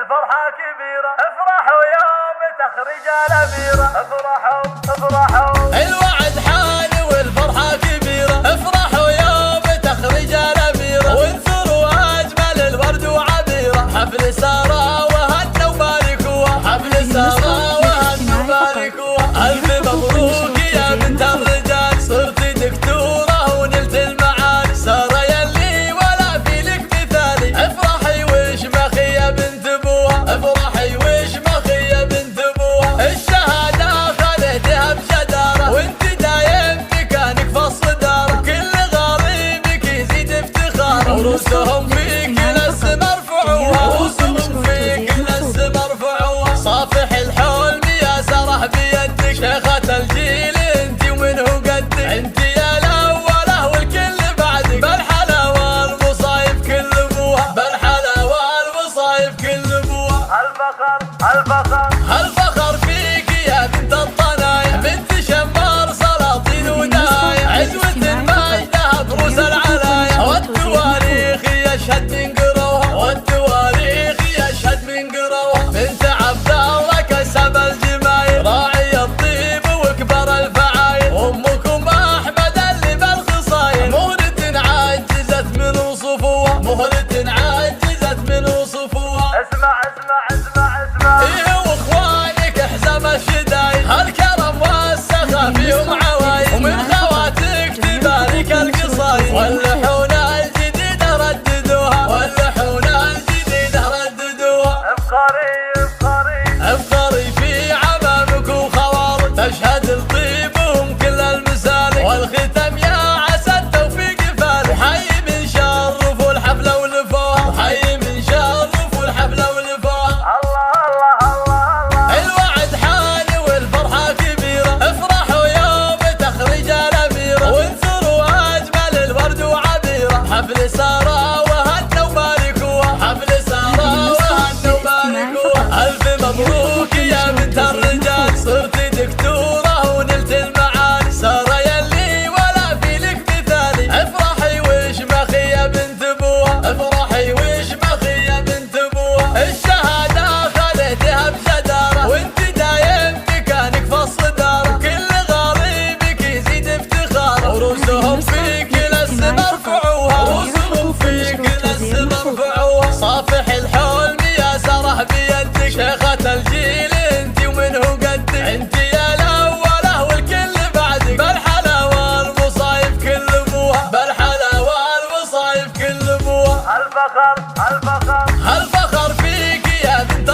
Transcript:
والفرحة كبيرة، افرحوا يوم تخرج الأميرة، افرحوا الوعد حان والفرحة كبيرة، افرحوا يوم تخرج الأميرة، وانثروا أجمل الورد وعبيرة، حفل سارة وهنا وباركوها، حفل سارة وهنا وباركوها، ألف مبروك يا بنت الرجال، صرتي دكتورة ونلت المعالي، سارة يلي ولا في لك مثالي، افرحي واشمخي يا بنت ابوها، افرحي واشمخي يا بنت ابوها، الشهادة خذيتها بجدارة، وانت دايم مكانك في الصدارة، كل غريبك يزيد افتخار، ورؤوسهم فيك للسما ارفعوها، ورؤوسهم فيك للسما ارفعوها، صافح الحلم يا سرح بيدك، شيخة الجيل انت ومنه قدك، انت يا الاولى والكل بعدك، بالحلاوة المصايب كل ابوها، بالحلاوة المصايب كل ابوها، هالفخر فيك يا بنت الطنايا، بنت شمار سلاطين ودايا، عزوة المجدها بروس العلايا، والتواريخ يشهد من قروها، والتواريخ يشهد من قروها، بنت عبد الله كسب الجمايل، راعي الطيب وكبر الفعايل، امكم احمد اللي بالخصايل، مهلة عجزت من وصفوها، مهلة عجزت من وصفوها، اسمع ايه واخوانك احزم الشدايد، هالكرم والسخا فيهم عوايد، ومن خواتك تبارك القصايد، واللحون الجديدة رددوها، واللحون الجديدة رددوها، افخري في عمامك وخوالك، تشهد لطيبهم كل المسالك، والختم يا عسى التوفيق فالك، وحي من شرف والحفلة ولفوها، وحي من شرف والحفلة ولفوها، الوعد حان والفرحة كبيرة، افرحوا يوم تخرج الأميرة، وانثروا أجمل الورد وعبيرة، حفل سارة وهنا وباركوها، حفل سارة وهنا وباركوها، ألف مبروك يا بنت الرجال، صرتي دكتورة ونلت المعالي، سارة يلي ولا في لك مثالي، افرحي واشمخي يا بنت ابوها، افرحي واشمخي يا بنت ابوها، الشهادة خذيتها بجدارة، وانت دايم مكانك في الصدارة، كل غريبك يزيد افتخار، ورؤوسهم فيك للسما ارفعوها، ورؤوسهم فيك للسما ارفعوها، صافح الحلم يا سرح بيدك، شيخة الجيل انت ومنه قدك، انت يا الاولى والكل بعدك، بالحلاوة المصايب كل ابوها، بالحلاوة المصايب كل ابوها، الفخر هالفخر فيك يا بنت